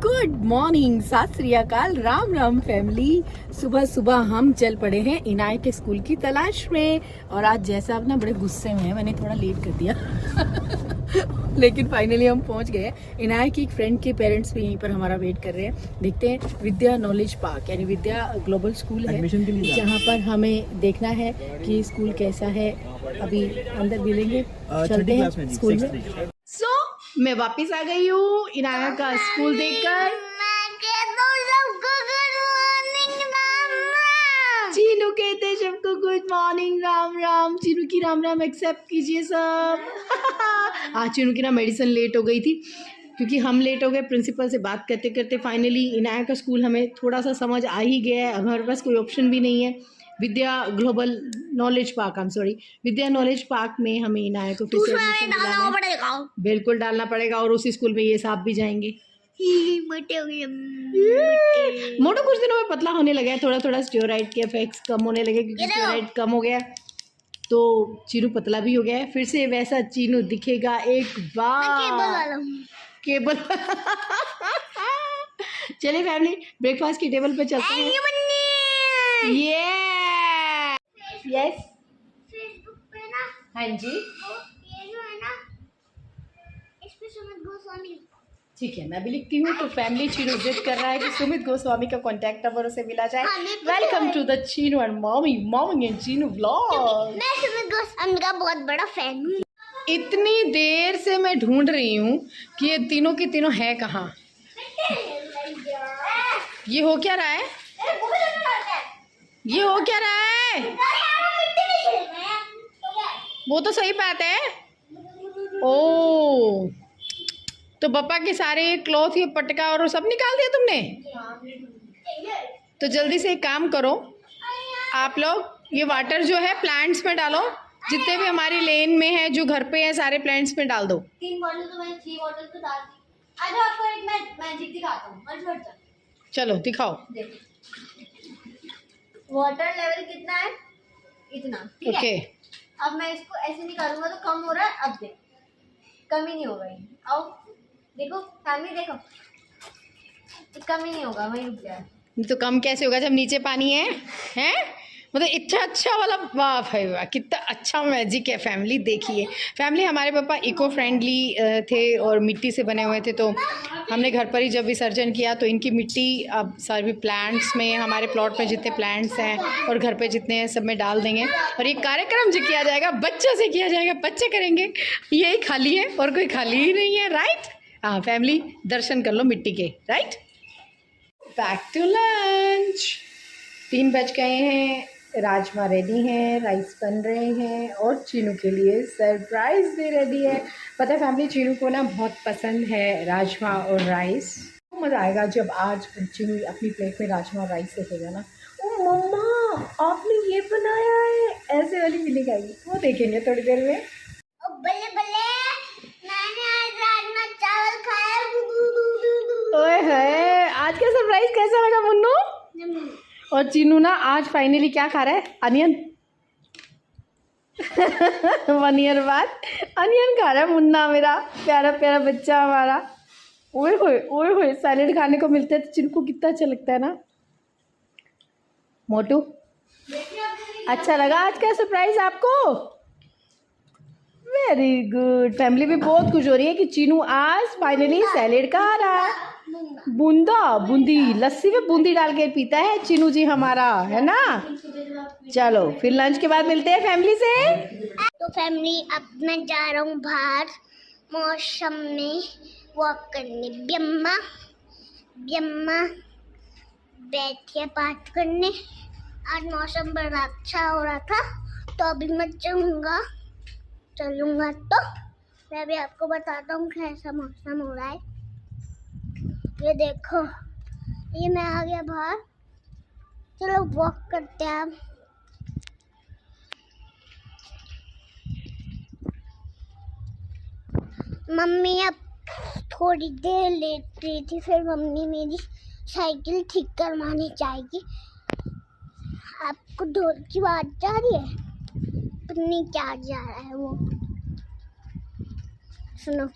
Good morning, सत श्री अकाल, Ram Ram family. सुबह सुबह हम चल पड़े हैं इनायत स्कूल की तलाश में। और आज जैसा आप ना बड़े गुस्से में हैं, मैंने थोड़ा लेट कर दिया लेकिन फाइनली हम पहुंच गए। इनायत की एक फ्रेंड के पेरेंट्स भी यहीं पर हमारा वेट कर रहे हैं। देखते हैं, विद्या नॉलेज पार्क यानी विद्या ग्लोबल स्कूल है जहाँ पर हमें देखना है कि स्कूल कैसा है। अभी अंदर मिलेंगे, चलते हैं स्कूल में। मैं वापस आ गई हूँ इनाया का स्कूल देखकर। चीनू कहते हैं सबको गुड मॉर्निंग, राम राम। चीनू की राम राम एक्सेप्ट कीजिए सब। आज चीनू की ना मेडिसिन लेट हो गई थी क्योंकि हम लेट हो गए। प्रिंसिपल से बात करते करते फाइनली इनाया का स्कूल हमें थोड़ा सा समझ आ ही गया है। अब हमारे पास कोई ऑप्शन भी नहीं है। विद्या ग्लोबल नॉलेज पार्क, विद्या नॉलेज पार्क में हमें इनाया को फिर से डालना पड़ेगा। बिल्कुल डालना पड़ेगा और उसी स्कूल में ये साहब भी जाएंगे। मोटो कुछ दिनों में पतला होने लगा है, थोड़ा थोड़ा स्टेरॉइड के इफेक्ट्स कम होने लगे क्योंकि स्टेरॉइड कम हो गया तो चीनू पतला भी हो गया है। फिर से वैसा चीनू दिखेगा एक बार। केबल चलिए फैमिली, ब्रेकफास्ट की टेबल पे चलते हैं। यस फेसबुक पे ना, हाँ जी, ये जो है ना, इस पे सुमित गोस्वामी। ठीक है, मैं भी लिखती हूँ। तो फैमिली, चीनू जिद कर रहा है कि सुमित गोस्वामी का कांटेक्ट नंबर उसे मिला जाए। Welcome to the Chinu and mommy and Chinu vlog. मैं सुमित गोस्वामी का बहुत बड़ा फैन हूँ। इतनी देर से मैं ढूंढ रही हूँ कि ये तीनों के तीनों है कहाँ। ये हो क्या रहा है? ये हो क्या रहा है? वो तो सही बात है। ओ, तो पापा के सारे क्लॉथ, ये पटका और सब निकाल दिया तुमने? तो जल्दी से एक काम करो आप लोग, ये वाटर जो है प्लांट्स में डालो। जितने भी हमारी लेन में है, जो घर पे है, सारे प्लांट्स में डाल दो। 3 बॉटल तो मैंने 3 बॉटल तो डाल दी। आज आपको एक मैं मैजिक दिखाता हूँ। चलो दिखाओ। वाटर लेवल कितना है? इतना, ठीक ओके। है। अब मैं इसको ऐसे निकालूंगा तो कम हो रहा है। अब देख, कम ही नहीं होगा ये। आओ देखो फैमिली, देखो कम ही नहीं होगा, वही रुक गया है। तो कम कैसे होगा जब नीचे पानी है? हैं? मतलब इतना अच्छा वाला, वाह भाई वाह, कितना अच्छा मैजिक है। फैमिली देखिए, फैमिली हमारे पापा इको फ्रेंडली थे और मिट्टी से बने हुए थे, तो हमने घर पर ही जब विसर्जन किया तो इनकी मिट्टी अब सारे प्लांट्स में, हमारे प्लॉट में जितने प्लांट्स हैं और घर पे जितने हैं सब में डाल देंगे। और ये कार्यक्रम जो किया जाएगा बच्चों से किया जाएगा, बच्चे करेंगे। यही खाली है और कोई खाली ही नहीं है, राइट? हाँ फैमिली, दर्शन कर लो मिट्टी के, राइट? Back to lunch. 3 बज गए हैं, राजमा रेडी हैं, राइस बन रहे हैं और चीनू के लिए सरप्राइज भी रेडी है। पता है फैमिली, चीनू को ना बहुत पसंद है राजमा और राइस। मज़ा आएगा जब आज चीनू अपनी प्लेट में राजमा और राइस देखेगा ना। ओ मम्मा, आपने ये बनाया है, ऐसे वाली फीलिंग आएगी। वो देखेंगे थोड़ी देर में। ओ बल्ले बल्ले, मैंने आज राजमा चावल खाया। ओए होए, आज का सरप्राइज कैसा लगा मुन्नू? और चीनू ना आज फाइनली क्या खा रहा है? अनियन 1 ईयर बाद अनियन खा रहा है मुन्ना, मेरा प्यारा प्यारा बच्चा हमारा। ओए होए, सैलेड खाने को मिलता है तो चीनू को कितना अच्छा लगता है ना। मोटू, अच्छा लगा आज का सरप्राइज आपको? Very good. फैमिली भी बहुत खुश हो रही है कि चीनू आज फाइनली सैलेड खा रहा है। बूंदी लस्सी में बूंदी डाल के पीता है चीनू जी हमारा, है ना? चलो फिर लंच के बाद मिलते हैं फैमिली से। तो फैमिली, अब मैं जा रहा हूँ बाहर मौसम में वॉक करने। ब्यम्मा बैठिए बात करने। आज मौसम बड़ा अच्छा हो रहा था तो अभी मैं चलूँगा तो मैं भी आपको बताता हूँ कैसा मौसम हो रहा है। ये देखो, ये मैं आ गया बाहर। चलो वॉक करते हैं अब। मम्मी अब थोड़ी देर लेट रही थी, फिर मम्मी मेरी साइकिल ठीक करवाने जाएगी। आपको ढोल की आवाज जा रही है? पता नहीं क्या जा रहा है वो, सुनो।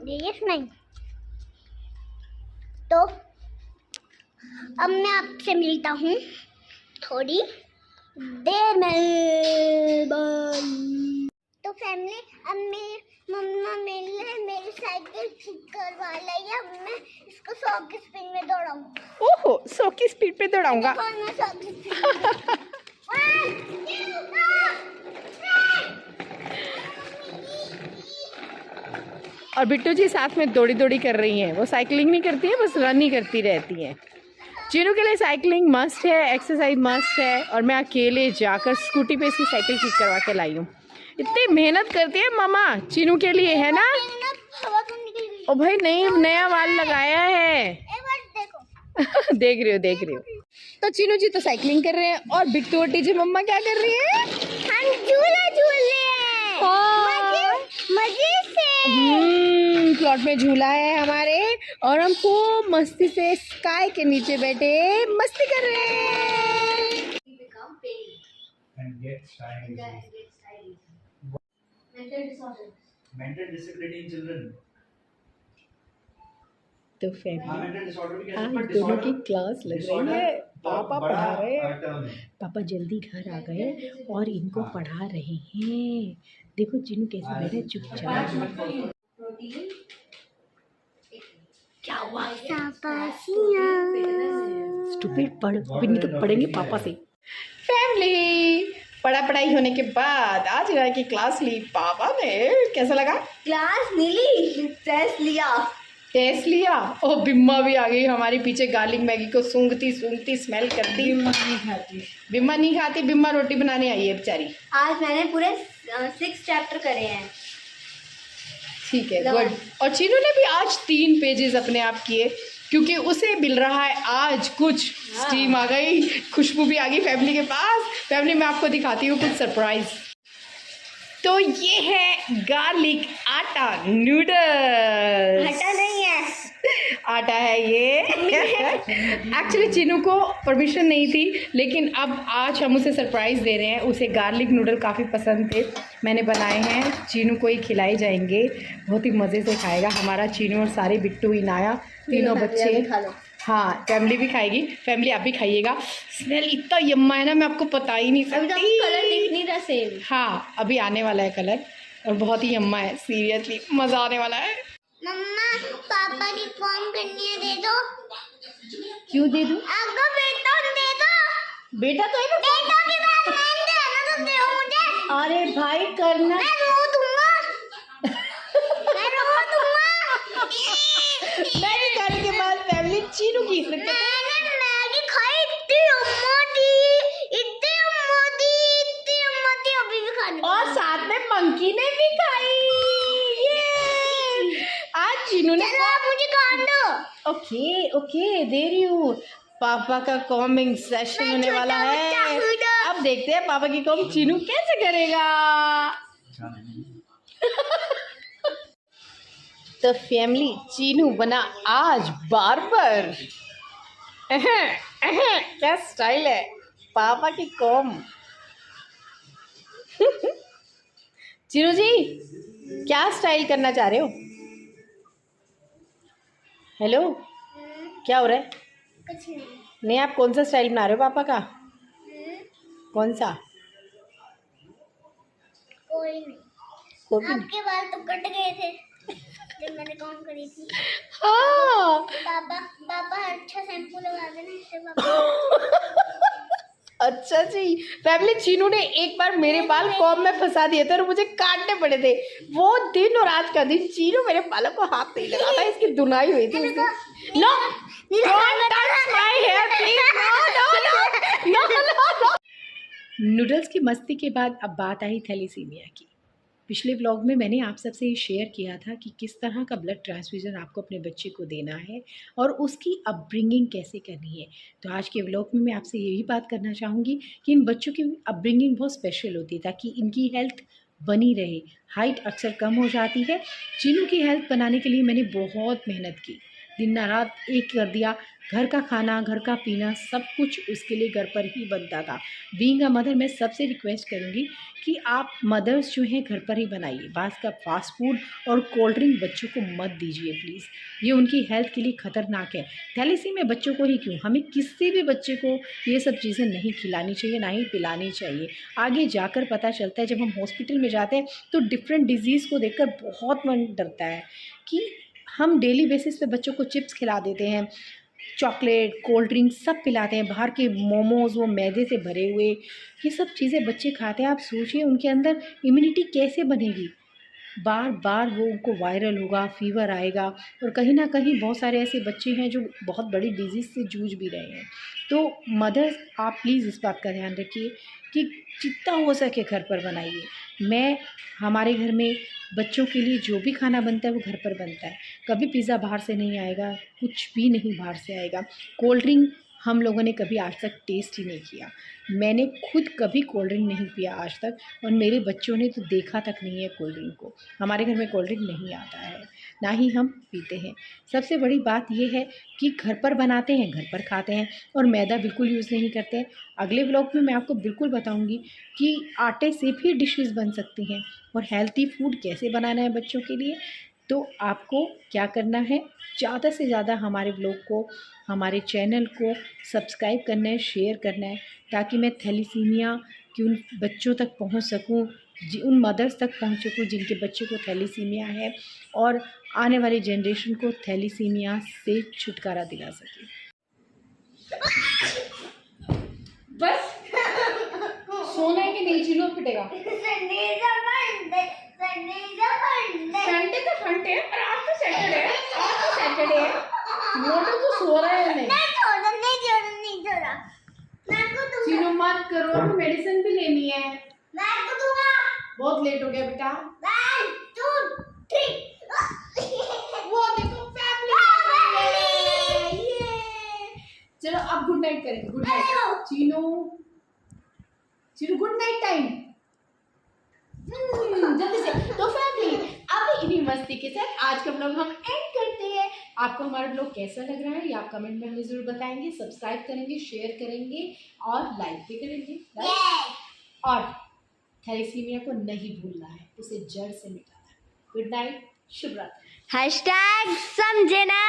यस नहीं। तो अब मैं आपसे मिलता हूँ थोड़ी देर में। बाय। तो फैमिली, अब मेरी मम्मा मेरी साइकिल ठीक करवा लाई है। अब मैं इसको 100 की स्पीड में दौड़ाऊंगा। ओहो, 100 की स्पीड पे दौड़ाऊंगा। और मैं 100 की स्पीड में और बिट्टू जी साथ में दौड़ी दौड़ी कर रही हैं। वो साइकिलिंग नहीं करती है, बस रन ही करती रहती हैं। चीनू के लिए साइकिलिंग मस्ट है, एक्सरसाइज मस्ट है। और मैं अकेले जाकर स्कूटी पे इसकी साइकिल ठीक करवा के लाई हूँ। इतनी मेहनत करती है मामा चीनू के लिए, है ना? हवा तो निकल गई। ओ भाई, नया वाल लगाया है। एक बार देखो। देख रही हो। तो चीनू जी तो साइकिलिंग कर रहे हैं और बिट्टू और टीजी मम्मा क्या कर रही है? हम झूला झूल रहे हैं। मजे से। प्लॉट में झूला है हमारे और हम खूब मस्ती से स्काई के नीचे बैठे मस्ती कर रहे हैं। Mental disability in children. तो फैमिली आज दोनों की क्लास लग रही है। पापा पढ़ा रहे हैं। पापा जल्दी घर आ गए और इनको पढ़ा रहे हैं। देखो चीनू कैसे बैठे चुपचाप। क्या हुआ? स्टूपिड पढ़, नहीं तो पढ़ेंगे पापा से। फैमिली, पढ़ाई होने के बाद आज यहाँ की क्लास ली पापा ने। कैसा लगा? क्लास मिली, टेस्ट लिया। ओ बिम्मा भी आ गई हमारे पीछे, गार्लिक मैगी को सूंघती स्मेल करती। बिम्मा नहीं खाती, बिम्मा रोटी बनाने आई है बेचारी। आज मैंने पूरे 6 चैप्टर करे हैं। ठीक है, गुड। और चीनू ने भी आज 3 पेजेस अपने आप किए क्योंकि उसे मिल रहा है आज कुछ। स्टीम आ गई, खुशबू भी आ गई फैमिली के पास। फैमिली में आपको दिखाती हूँ कुछ सरप्राइज। तो ये है गार्लिक आटा नूडल्स। आटा नहीं है, आटा है ये। एक्चुअली चीनू को परमिशन नहीं थी, लेकिन अब आज हम उसे सरप्राइज़ दे रहे हैं। उसे गार्लिक नूडल काफ़ी पसंद थे, मैंने बनाए हैं। चीनू को ही खिलाए जाएंगे, बहुत ही मज़े से खाएगा हमारा चीनू और सारे बिट्टू इनाया, तीनों बच्चे। खा लो। हाँ, फैमिली भी खाएगी। फैमिली आप भी खाइएगा। स्मेल इतना यम्मा है ना, मैं आपको पता ही नहीं अभी तो सकती। कलर दिख नहीं रहा सेम। हाँ, अभी आने वाला है कलर और बहुत ही यम्मा है। सीरियसली मज़ा आने वाला है। मम्मा, पापा की फॉर्म करनी है, दे दो। क्यों दे दूँ? आपका बेटा दे दो। बेटा तो है। बेटा की बात नहीं देना तो दो मुझे। अरे भाई करना। मैं रो दूंगा। मैं रो दूंगा। मैगी खाने के बाद फैमिली चीनू की मैंने मैगी खाई, इतनी अम्मा दी, अभी भी खानी। और साथ में मंकी ने भी खाई। ये आज चीनू ने। चलो आप मुझे खान दो। ओके दे रही हूँ। पापा का कॉमिंग सेशन होने वाला है। अब देखते हैं पापा की कॉम चीनू कैसे करेगा। तो फैमिली, चीनू बना आज बार्बर। क्या स्टाइल है पापा की कॉम। चीनू जी, क्या स्टाइल करना चाह रहे हो? हेलो, क्या हो रहा है? कुछ नहीं। नहीं, आप कौन सा स्टाइल बना रहे हो पापा का? कौन सा? कोई नहीं। कोई नहीं। आपके बाल तो कट गए थे जब मैंने कॉम करी थी। हाँ। पापा अच्छा शैम्पू लगा देना इससे पापा। अच्छा जी। फैमिली, चीनू ने एक बार मेरे बाल कॉम में फंसा दिए थे और मुझे काटने पड़े थे। वो दिन और आज का दिन चीनू मेरे बालों को हाथ नहीं लगा था, इसकी धुनाई हुई थी उससे। No, don't touch my hair please. No. Noodles की मस्ती के बाद अब बात आई थैलीसीमिया की। पिछले व्लॉग में मैंने आप सबसे ये शेयर किया था कि किस तरह का ब्लड ट्रांसफ्यूज़न आपको अपने बच्चे को देना है और उसकी अपब्रिंगिंग कैसे करनी है। तो आज के व्लॉग में मैं आपसे यही बात करना चाहूँगी कि इन बच्चों की अपब्रिंगिंग बहुत स्पेशल होती है ताकि इनकी हेल्थ बनी रहे। हाइट अक्सर कम हो जाती है। चीनू की हेल्थ बनाने के लिए मैंने बहुत मेहनत की। दिन रात एक कर दिया। घर का खाना, घर का पीना, सब कुछ उसके लिए घर पर ही बनता था। बीइंग अ मदर, मैं सबसे रिक्वेस्ट करूँगी कि आप मदर्स जो हैं घर पर ही बनाइए। बाहर का फास्ट फूड और कोल्ड ड्रिंक बच्चों को मत दीजिए प्लीज़, ये उनकी हेल्थ के लिए ख़तरनाक है। थैलेसीमिया बच्चों को ही क्यों, हमें किसी भी बच्चे को ये सब चीज़ें नहीं खिलानी चाहिए, ना ही पिलानी चाहिए। आगे जाकर पता चलता है, जब हम हॉस्पिटल में जाते हैं तो डिफरेंट डिजीज़ को देखकर बहुत मन डरता है कि हम डेली बेसिस पे बच्चों को चिप्स खिला देते हैं, चॉकलेट, कोल्ड ड्रिंक सब पिलाते हैं, बाहर के मोमोज़ वो मैदे से भरे हुए, ये सब चीज़ें बच्चे खाते हैं। आप सोचिए उनके अंदर इम्यूनिटी कैसे बनेगी। बार बार वो उनको वायरल होगा, फ़ीवर आएगा, और कहीं ना कहीं बहुत सारे ऐसे बच्चे हैं जो बहुत बड़ी डिजीज़ से जूझ भी रहे हैं। तो मदर्स, आप प्लीज़ इस बात का ध्यान रखिए कि जितना हो सके घर पर बनाइए। हमारे घर में बच्चों के लिए जो भी खाना बनता है वो घर पर बनता है। कभी पिज़्ज़ा बाहर से नहीं आएगा, कुछ भी नहीं बाहर से आएगा। कोल्ड ड्रिंक हम लोगों ने कभी आज तक टेस्ट ही नहीं किया। मैंने खुद कभी कोल्ड ड्रिंक नहीं पिया आज तक, और मेरे बच्चों ने तो देखा तक नहीं है कोल्ड ड्रिंक को। हमारे घर में कोल्ड ड्रिंक नहीं आता है, ना ही हम पीते हैं। सबसे बड़ी बात ये है कि घर पर बनाते हैं, घर पर खाते हैं, और मैदा बिल्कुल यूज़ नहीं करते हैं। अगले व्लॉग में मैं आपको बिल्कुल बताऊंगी कि आटे से भी डिशेस बन सकती हैं, और हेल्थी फूड कैसे बनाना है बच्चों के लिए। तो आपको क्या करना है, ज़्यादा से ज़्यादा हमारे व्लॉग को, हमारे चैनल को सब्सक्राइब करना है, शेयर करना है, ताकि मैं थैलीसीमिया कि उन बच्चों तक पहुंच सकूं, उन मदर्स तक पहुंच सकूं जिनके बच्चे को थैलीसीमिया है, और आने वाली जनरेशन को थैलीसीमिया से छुटकारा दिला सके। बस सोना है कि नहीं, चीनों पिटेगा। संडे तो संडे है, और आज तो सैटरडे है, आज तो सैटरडे है। मोटू तो सो रहा है। नहीं चीनू मत करो, मेडिसिन भी लेनी है। बहुत लेट हो गया बेटा। वो देखो फैमिली। चलो अब गुड नाइट करेंगे। Good night Chinu, Chinu good night time. जल्दी से। तो फैमिली, अब इन्हीं मस्ती के साथ आज का व्लॉग हम एंड करते हैं। आपको हमारा व्लॉग कैसा लग रहा है ये आप कमेंट में हमें जरूर बताएंगे। सब्सक्राइब करेंगे, शेयर करेंगे और लाइक भी करेंगे। और थैलेसीमिया को नहीं भूलना है, उसे जड़ से मिटाना है। गुड नाइट, शुभ रात्रि। #समझे ना।